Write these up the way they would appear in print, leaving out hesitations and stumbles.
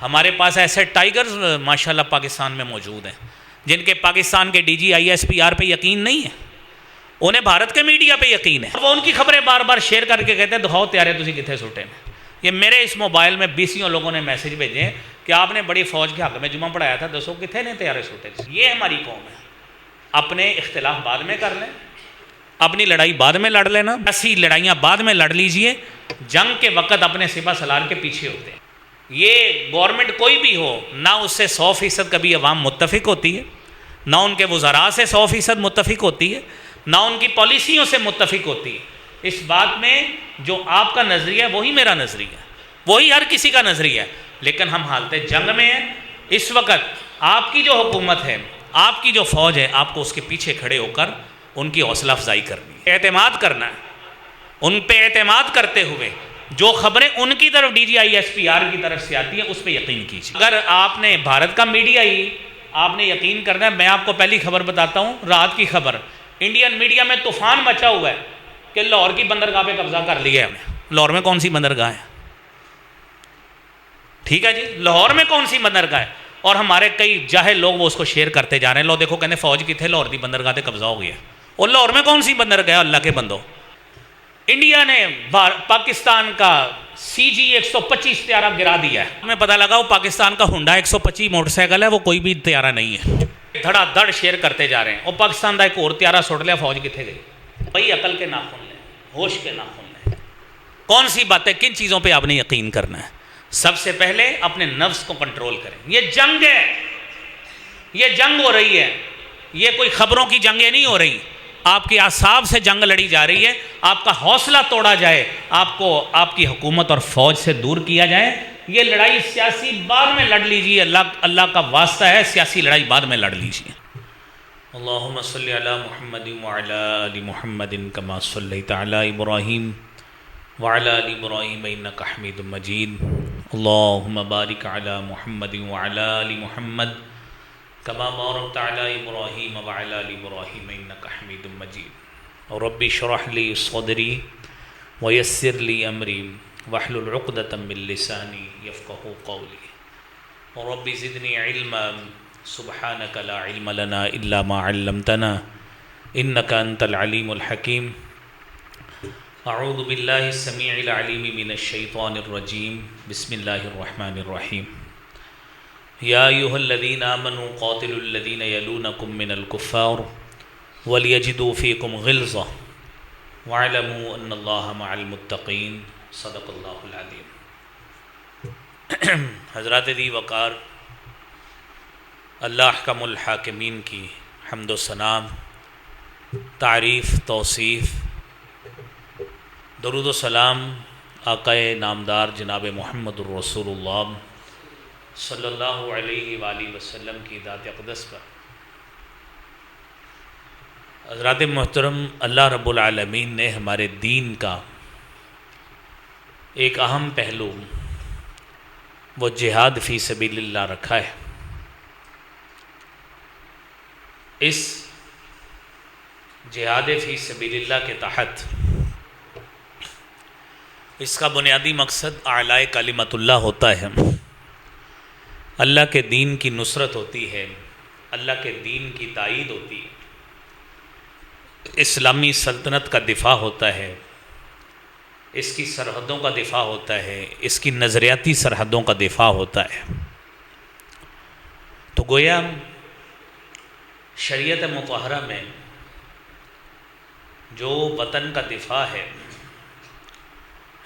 ہمارے پاس ایسے ٹائیگرز ماشاءاللہ پاکستان میں موجود ہیں جن کے پاکستان کے D G I S P R پہ یقین نہیں ہے، انہیں بھارت کے میڈیا پہ یقین ہے، وہ ان کی خبریں بار بار شیئر کر کے کہتے ہیں دکھاؤ تیارے تسی کتنے سوٹے میں۔ یہ میرے اس موبائل میں 20 لوگوں نے میسج بھیجے ہیں کہ آپ نے بڑی فوج کے حق میں جمعہ پڑھایا تھا، دسو کتنے نے تیارے سوٹے۔ یہ ہماری قوم ہے، اپنے اختلاف بعد میں کر لیں، اپنی لڑائی بعد میں لڑ لینا، ایسی لڑائیاں بعد میں لڑ لیجئے، جنگ کے وقت اپنے سپہ سالار کے پیچھے ہوتے ہیں۔ یہ گورنمنٹ کوئی بھی ہو، نہ اس سے 100% کبھی عوام متفق ہوتی ہے، نہ ان کے وزراء سے 100% متفق ہوتی ہے، نہ ان کی پالیسیوں سے متفق ہوتی ہے۔ اس بات میں جو آپ کا نظریہ ہے وہی میرا نظریہ ہے، وہی ہر کسی کا نظریہ ہے، لیکن ہم حالت جنگ میں ہیں۔ اس وقت آپ کی جو حکومت ہے، آپ کی جو فوج ہے، آپ کو اس کے پیچھے کھڑے ہو کر ان کی حوصلہ افزائی کرنی ہے، اعتماد کرنا ہے، ان پہ اعتماد کرتے ہوئے جو خبریں ان کی طرف D G I S P R کی طرف سے آتی ہیں اس پہ یقین کیجیے۔ اگر آپ نے بھارت کا میڈیا ہی آپ نے یقین کرنا ہے، میں آپ کو پہلی خبر بتاتا ہوں، رات کی خبر، انڈین میڈیا میں طوفان مچا ہوا ہے کہ لاہور کی بندرگاہ پہ قبضہ کر لیا ہے ہم نے۔ لاہور میں کون سی بندرگاہ ہے؟ ٹھیک ہے جی، لاہور میں کون سی بندرگاہ ہے؟ اور ہمارے کئی جاہل لوگ وہ اس کو شیئر کرتے جا رہے ہیں، لو دیکھو کہنے فوج کی تھے لاہور دی بندرگاہ تے قبضہ ہو گیا، اور لاہور میں کون سی بندرگاہ ہے؟ اللہ کے بندو، انڈیا نے پاکستان کا سی جی 125 طیارہ گرا دیا ہے، ہمیں پتہ لگا وہ پاکستان کا ہونڈا 125 موٹر سائیکل ہے، وہ کوئی بھی طیارہ نہیں ہے، دھڑا دھڑ شیئر کرتے جا رہے ہیں، اور پاکستان کا ایک اور طیارہ سٹ لیا، فوج کتنے گئی؟ بھائی عقل کے ناخن لیں، ہوش کے ناخن لیں، کون سی باتیں، کن چیزوں پہ آپ نے یقین کرنا ہے؟ سب سے پہلے اپنے نفس کو کنٹرول کریں۔ یہ جنگ ہے، یہ جنگ ہو رہی ہے، یہ کوئی خبروں کی جنگیں نہیں ہو رہی، آپ کے اعصاب سے جنگ لڑی جا رہی ہے، آپ کا حوصلہ توڑا جائے، آپ کو آپ کی حکومت اور فوج سے دور کیا جائے۔ یہ لڑائی سیاسی بعد میں لڑ لیجیے، اللہ کا واسطہ ہے، سیاسی لڑائی بعد میں لڑ لیجیے۔ اللہم صلی علی محمد وعلی آل محمد کما صلیت علی ابراہیم وعلی آل ابراہیم انک حمید مجید۔ اللہم بارک علی محمد وعلی آل محمد کما بارکت علی ابراہیم وعلی آل ابراہیم انک حمید مجید۔ رب اشرح لی صدری ویسر لی امری واحلل عقدۃ من لسانی یفقہوا قولی۔ رب زدنی علما سبحانک لا علم لنا الا ما علمتنا انک انت العلیم الحکیم۔ اعوذ باللہ السمیع العلیم من الشیطان الرجیم، بسم اللہ الرحمن الرحیم۔ یا ایہا الذین آمنوا قاتلوا الذین یلونکم من الکفار ولیجدوا فیکم غلظہ واعلموا ان اللہ مع المتقین۔ صدق اللہ العظیم۔ حضرات دی وقار، اللہ احکم الحاکمین کی حمد و ثنا، تعریف، توصیف، درود و سلام آقا نامدار جناب محمد الرسول اللہ صلی اللہ علیہ وآلہ وسلم کی ذات اقدس پر۔ حضرات محترم، اللہ رب العالمین نے ہمارے دین کا ایک اہم پہلو وہ جہاد فی سبیل اللہ رکھا ہے۔ اس جہاد فی سبیل اللہ کے تحت اس کا بنیادی مقصد اعلاء کلمت اللہ ہوتا ہے، اللہ کے دین کی نصرت ہوتی ہے، اللہ کے دین کی تائید ہوتی ہے، اسلامی سلطنت کا دفاع ہوتا ہے، اس کی سرحدوں کا دفاع ہوتا ہے، اس کی نظریاتی سرحدوں کا دفاع ہوتا ہے۔ تو گویا شریعت مطہرہ میں جو وطن کا دفاع ہے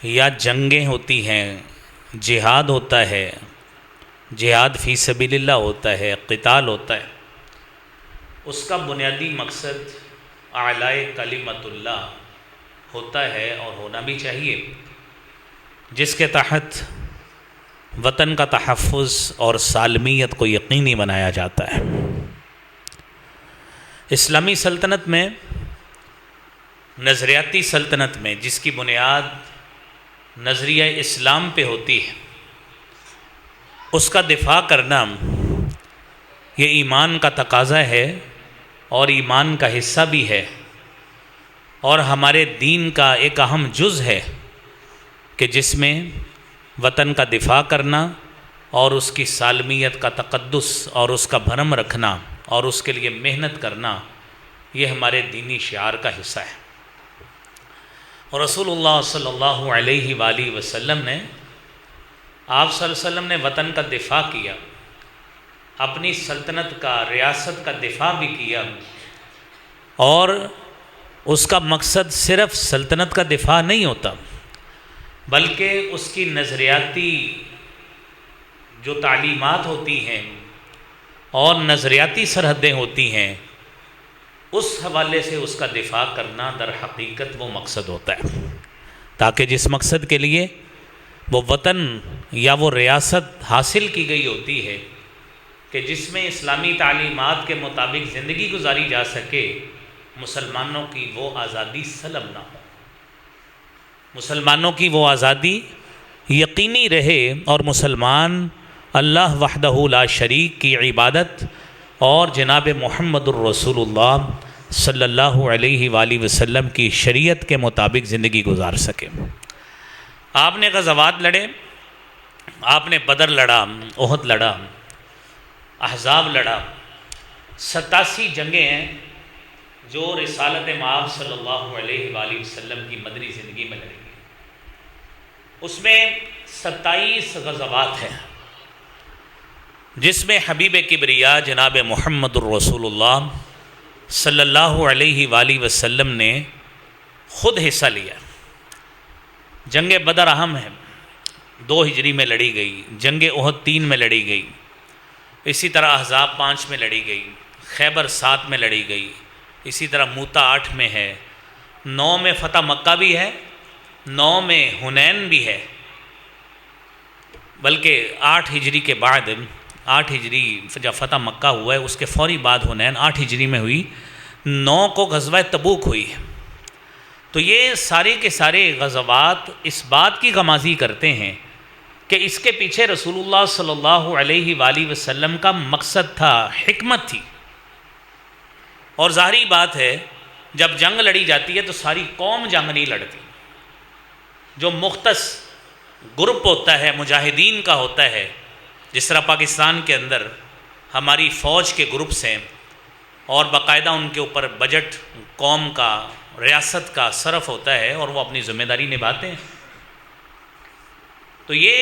یا جنگیں ہوتی ہیں، جہاد ہوتا ہے، جہاد فی سبیل اللہ ہوتا ہے، قتال ہوتا ہے، اس کا بنیادی مقصد اعلاء کلمت اللہ ہوتا ہے اور ہونا بھی چاہیے، جس کے تحت وطن کا تحفظ اور سالمیت کو یقینی بنایا جاتا ہے۔ اسلامی سلطنت میں، نظریاتی سلطنت میں، جس کی بنیاد نظریہ اسلام پہ ہوتی ہے، اس کا دفاع کرنا یہ ایمان کا تقاضا ہے اور ایمان کا حصہ بھی ہے، اور ہمارے دین کا ایک اہم جز ہے کہ جس میں وطن کا دفاع کرنا، اور اس کی سالمیت کا تقدس اور اس کا بھرم رکھنا اور اس کے لیے محنت کرنا، یہ ہمارے دینی شعار کا حصہ ہے۔ اور رسول اللہ صلی اللہ علیہ وآلہ وسلم نے، آپ صلی اللہ علیہ وسلم نے وطن کا دفاع کیا، اپنی سلطنت کا، ریاست کا دفاع بھی کیا، اور اس کا مقصد صرف سلطنت کا دفاع نہیں ہوتا، بلکہ اس کی نظریاتی جو تعلیمات ہوتی ہیں اور نظریاتی سرحدیں ہوتی ہیں، اس حوالے سے اس کا دفاع کرنا در حقیقت وہ مقصد ہوتا ہے، تاکہ جس مقصد کے لیے وہ وطن یا وہ ریاست حاصل کی گئی ہوتی ہے کہ جس میں اسلامی تعلیمات کے مطابق زندگی گزاری جا سکے، مسلمانوں کی وہ آزادی سلب نہ ہو، مسلمانوں کی وہ آزادی یقینی رہے، اور مسلمان اللہ وحدہ لا شریک کی عبادت اور جناب محمد الرسول اللہ صلی اللہ علیہ وآلہ وسلم کی شریعت کے مطابق زندگی گزار سکے۔ آپ نے غزوات لڑے، آپ نے بدر لڑا، احد لڑا، احزاب لڑا، 87 جنگیں ہیں جو رسالت مآب صلی اللہ علیہ وآلہ وسلم کی مدنی زندگی میں لڑی گئی۔ اس میں 27 غزوات ہیں جس میں حبیب کبریا جناب محمد الرسول اللہ صلی اللہ علیہ وآلہ وسلم نے خود حصہ لیا۔ جنگ بدر اہم ہے، 2 ہجری میں لڑی گئی، جنگ احد 3 میں لڑی گئی، اسی طرح احزاب 5 میں لڑی گئی، خیبر 7 میں لڑی گئی، اسی طرح موتا 8 میں ہے، 9 میں فتح مکہ بھی ہے، 9 میں حنین بھی ہے، بلکہ 8 ہجری کے بعد، 8 ہجری جب فتح مکہ ہوا ہے اس کے فوری بعد حنین 8 ہجری میں ہوئی، 9 کو غزوہ تبوک ہوئی۔ تو یہ سارے کے سارے غزوات اس بات کی غمازی کرتے ہیں کہ اس کے پیچھے رسول اللہ صلی اللہ علیہ وآلہ وسلم کا مقصد تھا، حکمت تھی۔ اور ظاہری بات ہے جب جنگ لڑی جاتی ہے تو ساری قوم جنگ نہیں لڑتی، جو مختص گروپ ہوتا ہے مجاہدین کا ہوتا ہے، جس طرح پاکستان کے اندر ہماری فوج کے گروپس ہیں اور باقاعدہ ان کے اوپر بجٹ قوم کا، ریاست کا صرف ہوتا ہے اور وہ اپنی ذمہ داری نبھاتے ہیں۔ تو یہ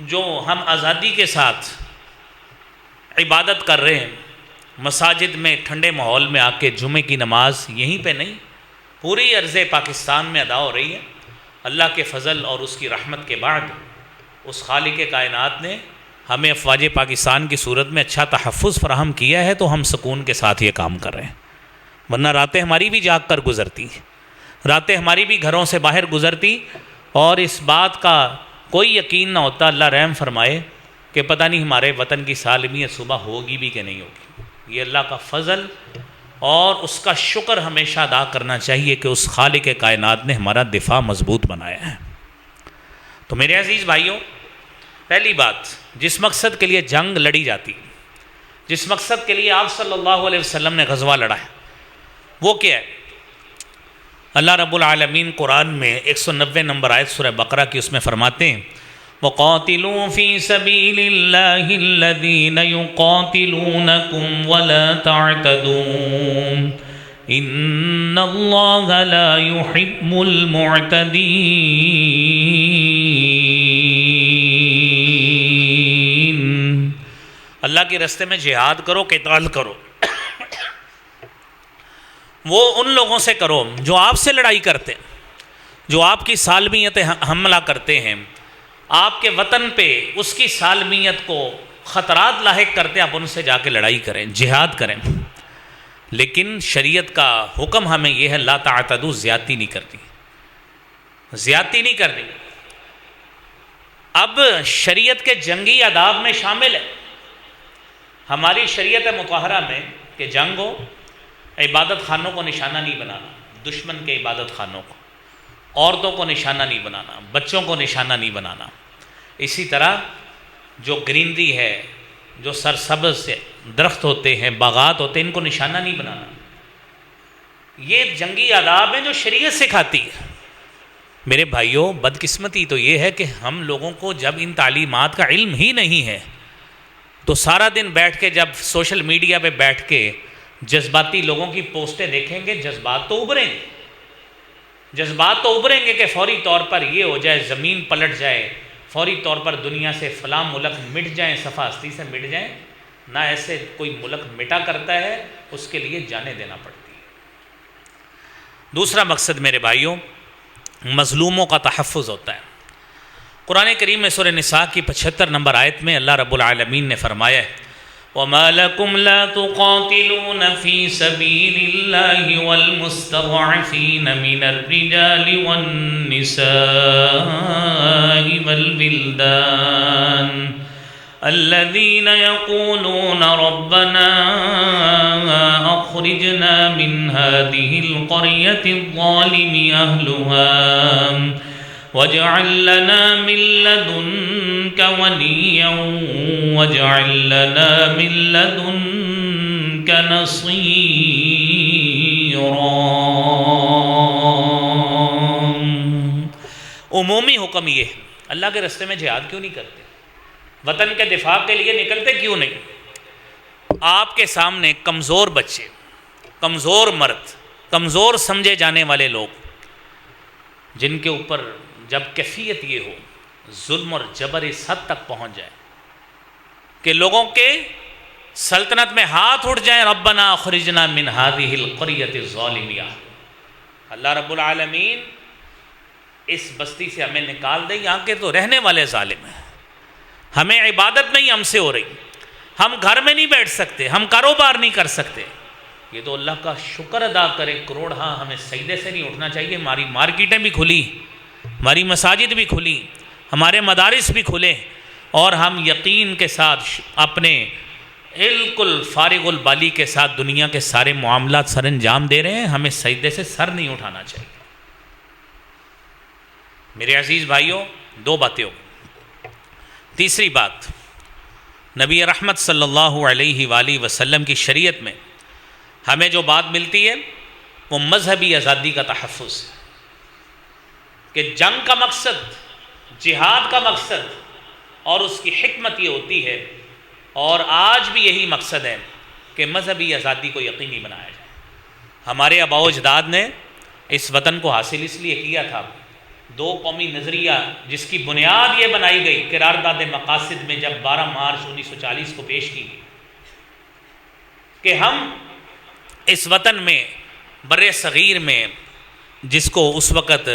جو ہم آزادی کے ساتھ عبادت کر رہے ہیں، مساجد میں ٹھنڈے ماحول میں آ کے جمعے کی نماز یہیں پہ نہیں، پوری عرض پاکستان میں ادا ہو رہی ہے۔ اللہ کے فضل اور اس کی رحمت کے بعد اس خالق کائنات نے ہمیں افواج پاکستان کی صورت میں اچھا تحفظ فراہم کیا ہے، تو ہم سکون کے ساتھ یہ کام کر رہے ہیں، ورنہ راتیں ہماری بھی جاگ کر گزرتی، راتیں ہماری بھی گھروں سے باہر گزرتی، اور اس بات کا کوئی یقین نہ ہوتا، اللہ رحم فرمائے، کہ پتہ نہیں ہمارے وطن کی سالمیت صبح ہوگی بھی کہ نہیں ہوگی۔ یہ اللہ کا فضل اور اس کا شکر ہمیشہ ادا کرنا چاہیے کہ اس خالق کائنات نے ہمارا دفاع مضبوط بنایا ہے۔ تو میرے عزیز بھائیوں، پہلی بات، جس مقصد کے لیے جنگ لڑی جاتی، جس مقصد کے لیے آپ صلی اللہ علیہ وسلم نے غزوہ لڑا ہے، وہ کیا ہے؟ اللہ رب العالمین قرآن میں 190 نمبر آیت سورہ بقرہ کی اس میں فرماتے ہیں، وَقَاتِلُوا فِي سَبِيلِ اللَّهِ الَّذِينَ يُقَاتِلُونَكُمْ وَلَا تَعْتَدُوا إِنَّ اللَّهَ لَا يُحِبُّ الْمُعْتَدِينَ۔ اللہ کے راستے میں جہاد کرو، قتال کرو، وہ ان لوگوں سے کرو جو آپ سے لڑائی کرتے ہیں، جو آپ کی سالمیت حملہ کرتے ہیں، آپ کے وطن پہ اس کی سالمیت کو خطرات لاحق کرتے ہیں، آپ ان سے جا کے لڑائی کریں، جہاد کریں۔ لیکن شریعت کا حکم ہمیں یہ ہے، لا تعتدوا، زیادتی نہیں کرنی، زیادتی نہیں کرنی۔ اب شریعت کے جنگی آداب میں شامل ہے ہماری شریعت مطہرہ میں کہ جنگ ہو، عبادت خانوں کو نشانہ نہیں بنانا، دشمن کے عبادت خانوں کو، عورتوں کو نشانہ نہیں بنانا، بچوں کو نشانہ نہیں بنانا، اسی طرح جو گرینری ہے، جو سرسبز سے درخت ہوتے ہیں، باغات ہوتے ہیں، ان کو نشانہ نہیں بنانا۔ یہ جنگی آداب ہیں جو شریعت سکھاتی ہے، میرے بھائیوں، بدقسمتی تو یہ ہے کہ ہم لوگوں کو جب ان تعلیمات کا علم ہی نہیں ہے تو سارا دن بیٹھ کے جب سوشل میڈیا پہ بیٹھ کے جذباتی لوگوں کی پوسٹیں دیکھیں گے، جذبات تو ابھریں گے کہ فوری طور پر یہ ہو جائے، زمین پلٹ جائے، فوری طور پر دنیا سے فلاں ملک مٹ جائیں، صفحہ ہستی سے مٹ جائیں۔ نہ ایسے کوئی ملک مٹا کرتا ہے، اس کے لیے جانیں دینا پڑتی ہے۔ دوسرا مقصد میرے بھائیوں، مظلوموں کا تحفظ ہوتا ہے۔ قرآن کریم میں سورہ نساء کی 75 نمبر آیت میں اللہ رب العالمین نے فرمایا ہے وَمَا لَكُمْ لَا تُقَاتِلُونَ فِي سَبِيلِ اللَّهِ وَالْمُسْتَضْعَفِينَ مِنَ الرِّجَالِ وَالنِّسَاءِ وَالْوِلْدَانِ الَّذِينَ يَقُولُونَ رَبَّنَا أَخْرِجْنَا مِنْ هَذِهِ الْقَرْيَةِ الظَّالِمِ أَهْلُهَا وَاجْعَل لَّنَا مِن لَّدُنكَ وَلِيًّا وَاجْعَل لَّنَا مِن لَّدُنكَ نَصِيرًا۔ عمومی حکم یہ ہے، اللہ کے راستے میں جہاد کیوں نہیں کرتے؟ وطن کے دفاع کے لیے نکلتے کیوں نہیں؟ آپ کے سامنے کمزور بچے، کمزور مرد، کمزور سمجھے جانے والے لوگ، جن کے اوپر جب کیفیت یہ ہو، ظلم اور جبر اس حد تک پہنچ جائے کہ لوگوں کے سلطنت میں ہاتھ اٹھ جائیں، ربنا اخرجنا من هذه القرية الظالمة، اللہ رب العالمین اس بستی سے ہمیں نکال دیں، یہاں کے تو رہنے والے ظالم ہیں، ہمیں عبادت نہیں ہم سے ہو رہی، ہم گھر میں نہیں بیٹھ سکتے، ہم کاروبار نہیں کر سکتے، یہ تو اللہ کا شکر ادا کرے کروڑ، ہاں ہمیں سجدے سے نہیں اٹھنا چاہیے، ہماری مارکیٹیں بھی کھلی، ہماری مساجد بھی کھلی، ہمارے مدارس بھی کھلے، اور ہم یقین کے ساتھ اپنے بالکل فارغ البالی کے ساتھ دنیا کے سارے معاملات سر انجام دے رہے ہیں، ہمیں سجدے سے سر نہیں اٹھانا چاہیے۔ میرے عزیز بھائیوں، دو باتیں ہو۔ تیسری بات، نبی رحمت صلی اللہ علیہ وآلہ وسلم کی شریعت میں ہمیں جو بات ملتی ہے وہ مذہبی آزادی کا تحفظ ہے، کہ جنگ کا مقصد، جہاد کا مقصد اور اس کی حکمت یہ ہوتی ہے، اور آج بھی یہی مقصد ہے کہ مذہبی آزادی کو یقینی بنایا جائے۔ ہمارے آباء و اجداد نے اس وطن کو حاصل اس لیے کیا تھا، دو قومی نظریہ جس کی بنیاد یہ بنائی گئی قرارداد مقاصد میں جب 12 مارچ 1940 کو پیش کی گئی کہ ہم اس وطن میں بر صغیر میں، جس کو اس وقت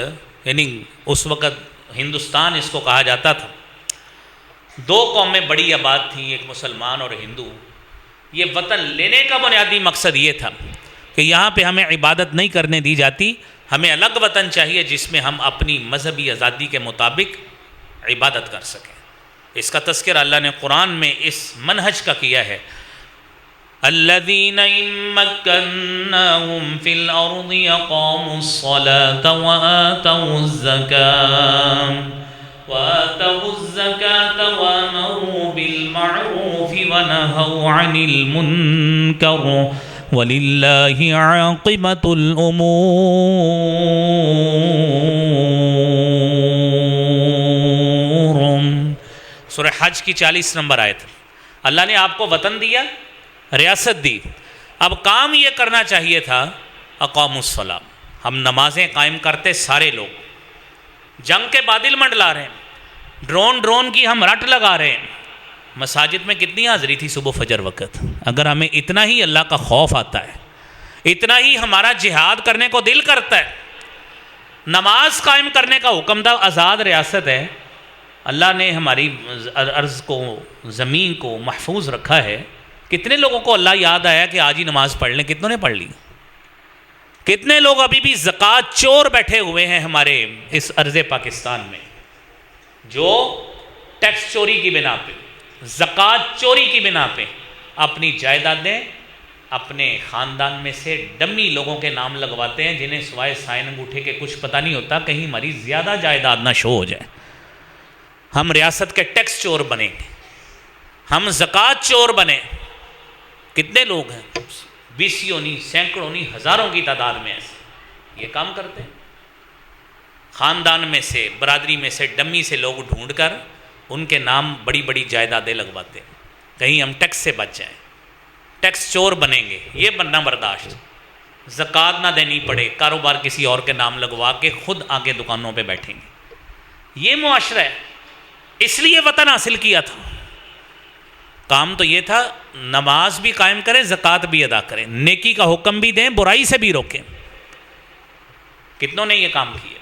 یعنی اس وقت ہندوستان اس کو کہا جاتا تھا، دو قومیں بڑی آباد تھیں، ایک مسلمان اور ہندو، یہ وطن لینے کا بنیادی مقصد یہ تھا کہ یہاں پہ ہمیں عبادت نہیں کرنے دی جاتی، ہمیں الگ وطن چاہیے جس میں ہم اپنی مذہبی آزادی کے مطابق عبادت کر سکیں۔ اس کا تذکرہ اللہ نے قرآن میں اس منہج کا کیا ہے، الذین ان مکناہم فی الارض اقاموا الصلاة وآتوا الزکاة وامروا بالمعروف ونہوا عن المنکر وَلِلَّهِ عَاقِبَةُ الْأُمُورِ۔ سورہ حج کی 40 نمبر آیت، اللہ نے آپ کو وطن دیا، ریاست دی، اب کام یہ کرنا چاہیے تھا اقاموا الصلاۃ، ہم نمازیں قائم کرتے سارے لوگ، جنگ کے بادل منڈلا رہے ہیں، ڈرون کی ہم رٹ لگا رہے ہیں، مساجد میں کتنی حاضری تھی صبح فجر وقت؟ اگر ہمیں اتنا ہی اللہ کا خوف آتا ہے، اتنا ہی ہمارا جہاد کرنے کو دل کرتا ہے، نماز قائم کرنے کا حکم تھا، آزاد ریاست ہے، اللہ نے ہماری ارض کو، زمین کو محفوظ رکھا ہے، کتنے لوگوں کو اللہ یاد آیا کہ آج ہی نماز پڑھ لیں؟ کتنوں نے پڑھ لی؟ کتنے لوگ ابھی بھی زکوٰۃ چور بیٹھے ہوئے ہیں ہمارے اس ارض پاکستان میں، جو ٹیکس چوری کی بنا پہ، زکوٰۃ چوری کی بنا پہ اپنی جائیدادیں اپنے خاندان میں سے ڈمی لوگوں کے نام لگواتے ہیں، جنہیں سوائے سائن انگوٹھے کے کچھ پتہ نہیں ہوتا، کہیں ہماری زیادہ جائیداد نہ شو ہو جائے۔ ہم ریاست کے ٹیکس چور بنیں گے، ہم زکوٰۃ چور بنیں۔ کتنے لوگ ہیں، بیسیوں نہیں، سینکڑوں نہیں، ہزاروں کی تعداد میں ایسے یہ کام کرتے ہیں۔ خاندان میں سے، برادری میں سے ڈمی سے لوگ ڈھونڈ کر ان کے نام بڑی بڑی جائیدادیں لگواتے ہیں، کہیں ہم ٹیکس سے بچ جائیں، ٹیکس چور بنیں گے، یہ بننا برداشت، زکوٰۃ نہ دینی پڑے، کاروبار کسی اور کے نام لگوا کے خود آگے دکانوں پہ بیٹھیں گے۔ یہ معاشرہ ہے، اس لیے وطن حاصل کیا تھا۔ کام تو یہ تھا نماز بھی قائم کریں، زکوٰۃ بھی ادا کریں، نیکی کا حکم بھی دیں، برائی سے بھی روکیں۔ کتنوں نے یہ کام کیے؟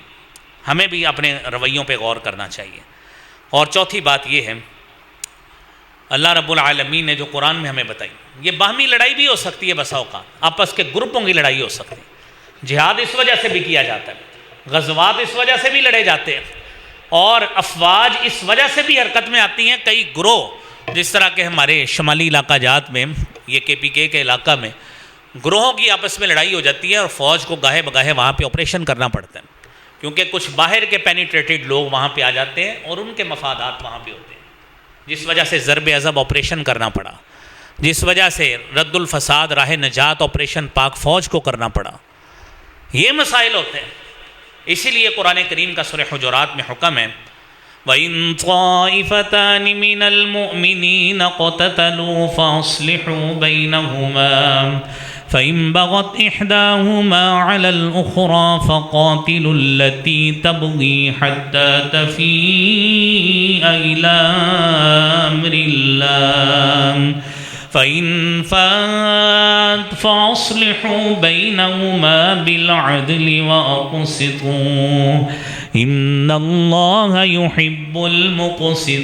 ہمیں بھی اپنے رویوں پہ غور کرنا چاہیے۔ اور چوتھی بات یہ ہے، اللہ رب العالمین نے جو قرآن میں ہمیں بتائی، یہ باہمی لڑائی بھی ہو سکتی ہے، بسا اوقات آپس کے گروپوں کی لڑائی ہو سکتی ہے، جہاد اس وجہ سے بھی کیا جاتا ہے، غزوات اس وجہ سے بھی لڑے جاتے ہیں، اور افواج اس وجہ سے بھی حرکت میں آتی ہیں۔ کئی گروہ، جس طرح کہ ہمارے شمالی علاقہ جات میں، یہ KPK کے علاقہ میں گروہوں کی آپس میں لڑائی ہو جاتی ہے، اور فوج کو گاہے بگاہے وہاں پہ آپریشن کرنا پڑتا ہے، کیونکہ کچھ باہر کے پینیٹریٹڈ لوگ وہاں پہ آ جاتے ہیں اور ان کے مفادات وہاں پہ ہوتے ہیں، جس وجہ سے ضرب عضب آپریشن کرنا پڑا، جس وجہ سے رد الفساد راہ نجات آپریشن پاک فوج کو کرنا پڑا۔ یہ مسائل ہوتے ہیں، اسی لیے قرآن کریم کا سورہ حجرات میں حکم ہے، وَإِن طَائِفَتَانِ مِنَ الْمُؤْمِنِينَ اقْتَتَلُوا فَأَصْلِحُوا بَيْنَهُمَا فَإِن بَغَتْ إِحْدَاهُمَا عَلَى الْأُخْرَى فَقَاتِلُوا الَّتِي تَبْغِي حَتَّى تَفِيءَ إِلَى أَمْرِ اللَّهِ فَإِن فَاءَتْ فَأَصْلِحُوا بَيْنَهُمَا بِالْعَدْلِ وَأَقْسِطُوا إِنَّ اللَّهَ يُحِبُّ الْمُقْسِطِينَ۔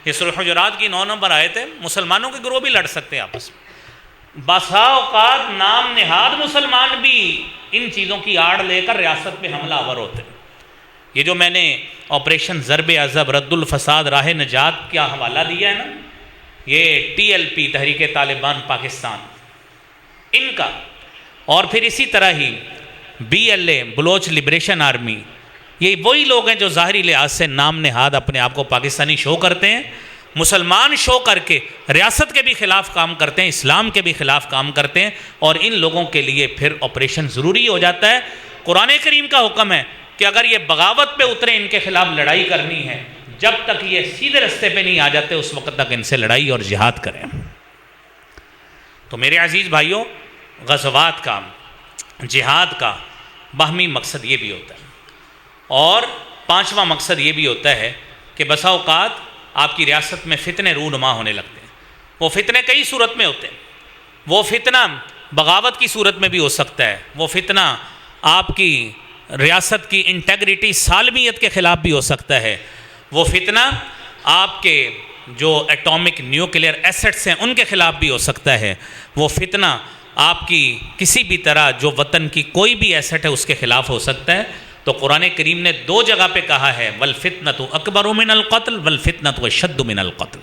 یہ سورہ حجرات کی 9 نمبر آیت ہے۔ مسلمانوں کے گروہ بھی لڑ سکتے ہیں آپس میں، بسا اوقات نام نہاد مسلمان بھی ان چیزوں کی آڑ لے کر ریاست پہ حملہ آور ہوتے ہیں۔ یہ جو میں نے آپریشن ضرب عضب رد الفساد راہ نجات کا حوالہ دیا ہے نا، یہ TLP تحریک طالبان پاکستان ان کا، اور پھر اسی طرح ہی BLA بلوچ لبریشن آرمی، یہ وہی لوگ ہیں جو ظاہری لحاظ سے نام نہاد اپنے آپ کو پاکستانی شو کرتے ہیں، مسلمان شو کر کے ریاست کے بھی خلاف کام کرتے ہیں، اسلام کے بھی خلاف کام کرتے ہیں، اور ان لوگوں کے لیے پھر آپریشن ضروری ہو جاتا ہے۔ قرآن کریم کا حکم ہے کہ اگر یہ بغاوت پہ اترے، ان کے خلاف لڑائی کرنی ہے، جب تک یہ سیدھے رستے پہ نہیں آ جاتے اس وقت تک ان سے لڑائی اور جہاد کریں۔ تو میرے عزیز بھائیوں، غزوات کا، جہاد کا باہمی مقصد یہ بھی ہوتا ہے، اور 5واں مقصد یہ بھی ہوتا ہے کہ بسا اوقات آپ کی ریاست میں فتنے رونما ہونے لگتے ہیں۔ وہ فتنے کئی صورت میں ہوتے ہیں، وہ فتنہ بغاوت کی صورت میں بھی ہو سکتا ہے، وہ فتنہ آپ کی ریاست کی انٹیگریٹی سالمیت کے خلاف بھی ہو سکتا ہے، وہ فتنہ آپ کے جو ایٹامک نیوکلیئر ایسٹس ہیں ان کے خلاف بھی ہو سکتا ہے، وہ فتنہ آپ کی کسی بھی طرح جو وطن کی کوئی بھی ایسٹ ہے اس کے خلاف ہو سکتا ہے۔ تو قرآن کریم نے 2 جگہ پہ کہا ہے وَالْفِتْنَةُ أَكْبَرُ مِنَ الْقَتْلِ وَالْفِتْنَةُ أَشَدُّ مِنَ الْقَتْلِ،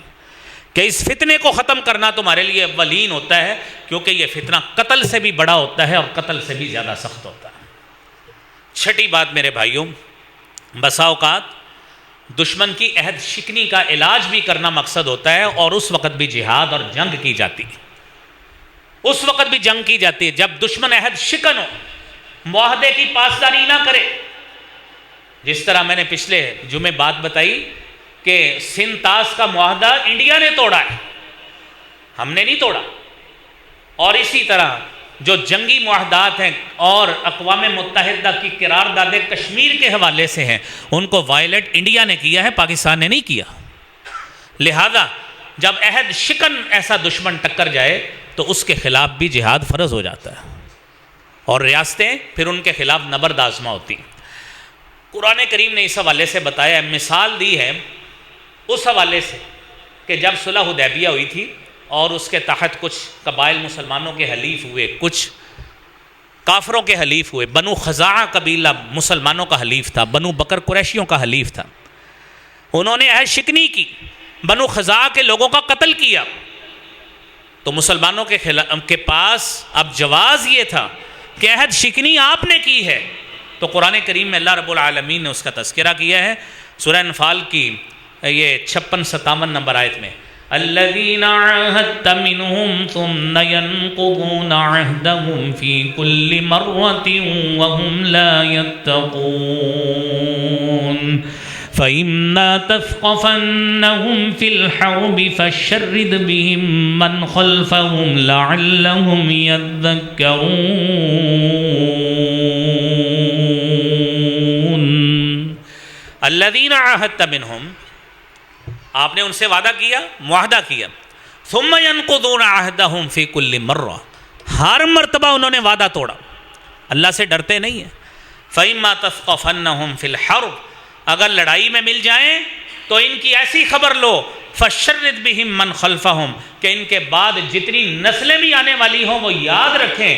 کہ اس فتنے کو ختم کرنا تمہارے لیے اولین ہوتا ہے، کیونکہ یہ فتنہ قتل سے بھی بڑا ہوتا ہے اور قتل سے بھی زیادہ سخت ہوتا ہے۔ چھٹی بات میرے بھائیوں، بسا اوقات دشمن کی عہد شکنی کا علاج بھی کرنا مقصد ہوتا ہے، اور اس وقت بھی جہاد اور جنگ کی جاتی ہے، اس وقت بھی جنگ کی جاتی ہے جب دشمن عہد شکن ہو، معاہدے کی پاسداری نہ کرے۔ جس طرح میں نے پچھلے جمعے بات بتائی کہ سنتاس کا معاہدہ انڈیا نے توڑا ہے، ہم نے نہیں توڑا، اور اسی طرح جو جنگی معاہدات ہیں اور اقوام متحدہ کی قرارداد کشمیر کے حوالے سے ہیں، ان کو وائلیٹ انڈیا نے کیا ہے، پاکستان نے نہیں کیا۔ لہذا جب عہد شکن ایسا دشمن ٹکر جائے تو اس کے خلاف بھی جہاد فرض ہو جاتا ہے، اور ریاستیں پھر ان کے خلاف نبرد آزما ہوتی ہیں۔ قرآن کریم نے اس حوالے سے بتایا ہے، مثال دی ہے اس حوالے سے کہ جب صلح حدیبیہ ہوئی تھی اور اس کے تحت کچھ قبائل مسلمانوں کے حلیف ہوئے، کچھ کافروں کے حلیف ہوئے۔ بنو خزاعہ قبیلہ مسلمانوں کا حلیف تھا، بنو بکر قریشیوں کا حلیف تھا، انہوں نے عہد شکنی کی، بنو خزاعہ کے لوگوں کا قتل کیا، تو مسلمانوں کے پاس اب جواز یہ تھا کہ عہد شکنی آپ نے کی ہے، تو قرآن کریم میں اللہ رب العالمین نے اس کا تذکرہ کیا ہے۔ سورہ انفال کی یہ 56-57 نمبر آیت میں الذین عاہدت منہم ثم ینقضون عہدہم فی کل مرۃ وہم لا یتقون فَإِمَّا تَثْقَفَنَّهُمْ فِي الْحَرْبِ فَشَرِّدْ بِهِمْ مَنْ خَلْفَهُمْ لَعَلَّهُمْ يَذَّكَّرُونَ الَّذِينَ عَاهَدتَ مِنْهُمْ، آپ نے ان سے وعدہ کیا، معاہدہ کیا، ثُمَّ يَنْقُضُونَ عَهْدَهُمْ فِي كُلِّ مَرَّةٍ، ہر مرتبہ انہوں نے وعدہ توڑا، اللہ سے ڈرتے نہیں ہیں۔ فَإِمَّا تَثْقَفَنَّهُمْ فِي الْحَرْبِ، اگر لڑائی میں مل جائیں تو ان کی ایسی خبر لو، فَشَرِّدْ بِهِمْ مَنْ خَلْفَهُمْ، کہ ان کے بعد جتنی نسلیں بھی آنے والی ہوں وہ یاد رکھیں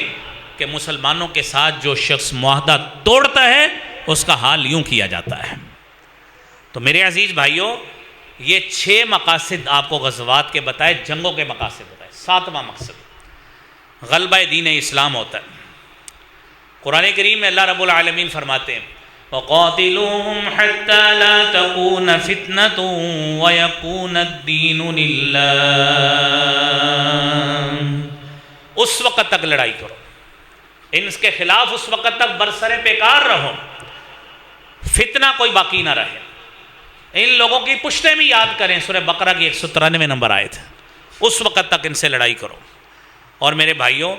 کہ مسلمانوں کے ساتھ جو شخص معاہدہ توڑتا ہے اس کا حال یوں کیا جاتا ہے۔ تو میرے عزیز بھائیوں، یہ 6 مقاصد آپ کو غزوات کے بتائے، جنگوں کے مقاصد بتائے۔ 7واں مقصد غلبہ دین اسلام ہوتا ہے۔ قرآن کریم میں اللہ رب العالمین فرماتے ہیں وَقَاتِلُوهُمْ حَتَّى لَا تَكُونَ فِتْنَةٌ وَيَكُونَ الدِّينُ لِلَّهِ، اس وقت تک لڑائی کرو، ان کے خلاف اس وقت تک برسر پیکار رہو، فتنہ کوئی باقی نہ رہے۔ ان لوگوں کی پشتیں بھی یاد کریں، سورہ بقرہ کی 193 نمبر آیت، اس وقت تک ان سے لڑائی کرو۔ اور میرے بھائیوں،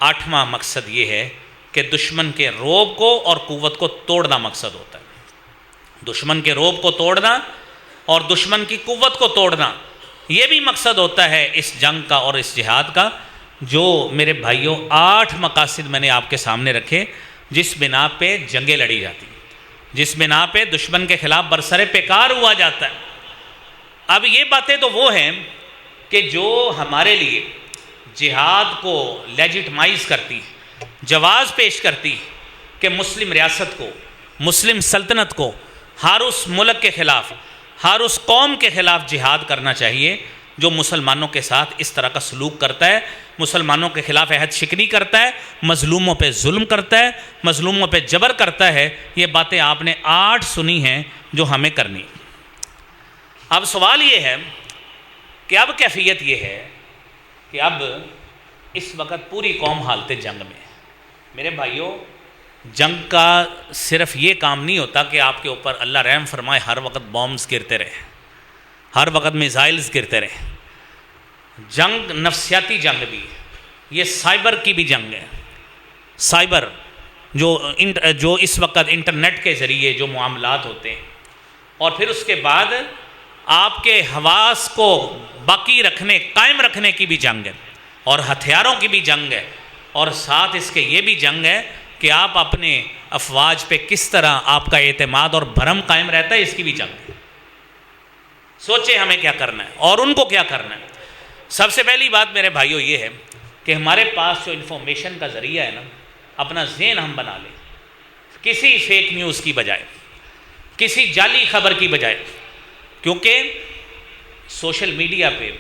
8واں مقصد یہ ہے کہ دشمن کے رعب کو اور قوت کو توڑنا مقصد ہوتا ہے۔ دشمن کے رعب کو توڑنا اور دشمن کی قوت کو توڑنا، یہ بھی مقصد ہوتا ہے اس جنگ کا اور اس جہاد کا۔ جو میرے بھائیوں 8 مقاصد میں نے آپ کے سامنے رکھے، جس بنا پہ جنگیں لڑی جاتی، جس بنا پہ دشمن کے خلاف برسر پیکار ہوا جاتا ہے۔ اب یہ باتیں تو وہ ہیں کہ جو ہمارے لیے جہاد کو لیجٹمائز کرتی، جواز پیش کرتی کہ مسلم ریاست کو، مسلم سلطنت کو ہر اس ملک کے خلاف، ہر اس قوم کے خلاف جہاد کرنا چاہیے جو مسلمانوں کے ساتھ اس طرح کا سلوک کرتا ہے، مسلمانوں کے خلاف عہد شکنی کرتا ہے، مظلوموں پہ ظلم کرتا ہے، مظلوموں پہ جبر کرتا ہے۔ یہ باتیں آپ نے 8 سنی ہیں جو ہمیں کرنی۔ اب سوال یہ ہے کہ اب کیفیت یہ ہے کہ اب اس وقت پوری قوم حالت جنگ میں۔ میرے بھائیوں، جنگ کا صرف یہ کام نہیں ہوتا کہ آپ کے اوپر اللہ رحم فرمائے ہر وقت بامز گرتے رہے، ہر وقت میزائلز گرتے رہے۔ جنگ نفسیاتی جنگ بھی ہے، یہ سائبر کی بھی جنگ ہے۔ سائبر جو اس وقت انٹرنیٹ کے ذریعے جو معاملات ہوتے ہیں، اور پھر اس کے بعد آپ کے حواس کو باقی رکھنے، قائم رکھنے کی بھی جنگ ہے، اور ہتھیاروں کی بھی جنگ ہے، اور ساتھ اس کے یہ بھی جنگ ہے کہ آپ اپنے افواج پہ کس طرح آپ کا اعتماد اور بھرم قائم رہتا ہے، اس کی بھی جنگ ہے۔ سوچیں ہمیں کیا کرنا ہے اور ان کو کیا کرنا ہے۔ سب سے پہلی بات میرے بھائیوں یہ ہے کہ ہمارے پاس جو انفارمیشن کا ذریعہ ہے نا، اپنا ذہن ہم بنا لیں، کسی فیک نیوز کی بجائے، کسی جعلی خبر کی بجائے، کیونکہ سوشل میڈیا پہ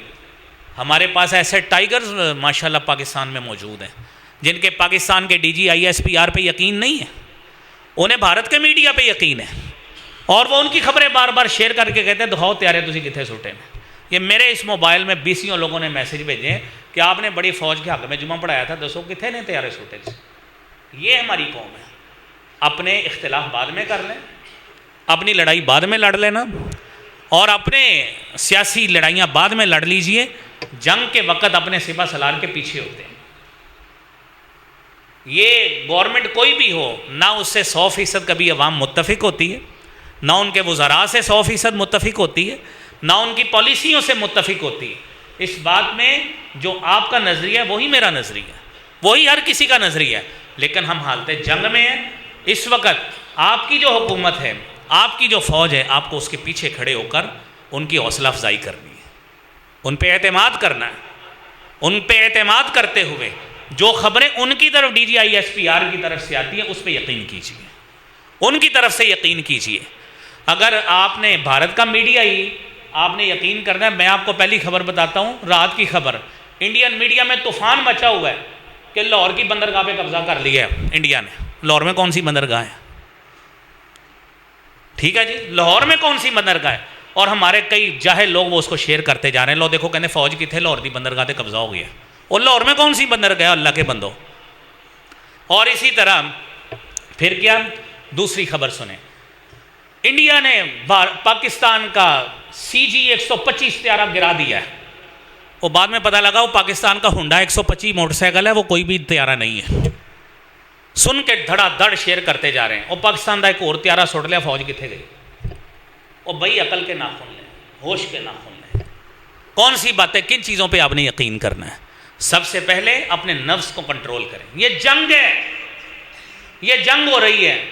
ہمارے پاس ایسے ٹائیگرز ماشاءاللہ پاکستان میں موجود ہیں جن کے پاکستان کے DG/ISPR پہ یقین نہیں ہے، انہیں بھارت کے میڈیا پہ یقین ہے، اور وہ ان کی خبریں بار بار شیئر کر کے کہتے ہیں دکھاؤ تیارے تسی کتنے سوٹے میں۔ یہ میرے اس موبائل میں 20 لوگوں نے میسج بھیجے ہیں کہ آپ نے بڑی فوج کے حق میں جمعہ پڑھایا تھا، دسو کتنے نے تیارے سوٹے سے۔ یہ ہماری قوم ہے۔ اپنے اختلاف بعد میں کر لیں، اپنی لڑائی بعد میں لڑ لینا، اور اپنے سیاسی لڑائیاں بعد میں لڑ لیجئے، جنگ کے وقت اپنے سپہ سالار کے پیچھے ہوتے ہیں۔ یہ گورنمنٹ کوئی بھی ہو، نہ اس سے 100% کبھی عوام متفق ہوتی ہے، نہ ان کے وزراء سے 100% متفق ہوتی ہے، نہ ان کی پالیسیوں سے متفق ہوتی ہے۔ اس بات میں جو آپ کا نظریہ ہے وہی میرا نظریہ ہے، وہی ہر کسی کا نظریہ ہے، لیکن ہم حالت جنگ میں ہیں۔ اس وقت آپ کی جو حکومت ہے، آپ کی جو فوج ہے، آپ کو اس کے پیچھے کھڑے ہو کر ان کی حوصلہ افزائی کرنی ہے، ان پہ اعتماد کرنا ہے۔ ان پہ اعتماد کرتے ہوئے جو خبریں ان کی طرف DG/ISPR کی طرف سے آتی ہیں اس پہ یقین کیجیے، ان کی طرف سے یقین کیجیے۔ اگر آپ نے بھارت کا میڈیا ہی آپ نے یقین کرنا ہے، میں آپ کو پہلی خبر بتاتا ہوں، رات کی خبر، انڈین میڈیا میں طوفان مچا ہوا ہے کہ لاہور کی بندرگاہ پہ قبضہ کر لیا ہے انڈیا نے۔ لاہور میں کون سی بندرگاہ ہے؟ ٹھیک ہے جی، لاہور میں کون سی بندرگاہ ہے؟ اور ہمارے کئی جاہل لوگ وہ اس کو شیئر کرتے جا رہے ہیں. لو دیکھو کہنے فوج کتنے لاہور دی بندرگاہ تے قبضہ ہو گیا. اور لاہور میں کون سی بندرگاہ اللہ کے بندو. اور اسی طرح پھر کیا دوسری خبر سنیں, انڈیا نے پاکستان کا CG-125 طیارہ گرا دیا ہے. وہ بعد میں پتہ لگا وہ پاکستان کا ہونڈا 125 موٹر سائیکل ہے, وہ کوئی بھی طیارہ نہیں ہے. سن کے دھڑا دھڑ شیئر کرتے جا رہے ہیں. وہ پاکستان کا ایک اور طیارہ سٹ لیا, فوج کتنے گئی. وہ بھائی عقل کے ناخن لیں, ہوش کے ناخن لیں. کون سی باتیں کن چیزوں پہ آپ نے یقین کرنا ہے. سب سے پہلے اپنے نفس کو کنٹرول کریں. یہ جنگ ہے, یہ جنگ ہو رہی ہے,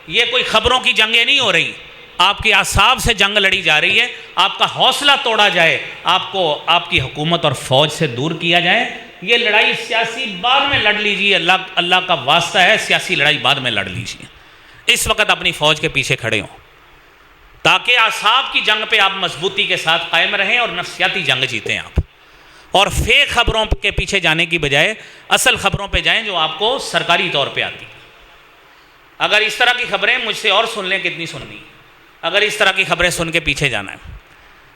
یہ کوئی خبروں کی جنگیں نہیں ہو رہی. آپ کے اعصاب سے جنگ لڑی جا رہی ہے. آپ کا حوصلہ توڑا جائے, آپ کو آپ کی حکومت اور فوج سے دور کیا جائے. یہ لڑائی سیاسی بعد میں لڑ لیجیے, اللہ کا واسطہ ہے, سیاسی لڑائی بعد میں لڑ لیجیے. اس وقت اپنی فوج کے پیچھے کھڑے ہوں تاکہ اعصاب کی جنگ پہ آپ مضبوطی کے ساتھ قائم رہیں اور نفسیاتی جنگ جیتیں آپ. اور فیک خبروں کے پیچھے جانے کی بجائے اصل خبروں پہ جائیں جو آپ کو سرکاری طور پہ آتی. اگر اس طرح کی خبریں مجھ سے اور سن لیں کتنی سننی, اگر اس طرح کی خبریں سن کے پیچھے جانا ہے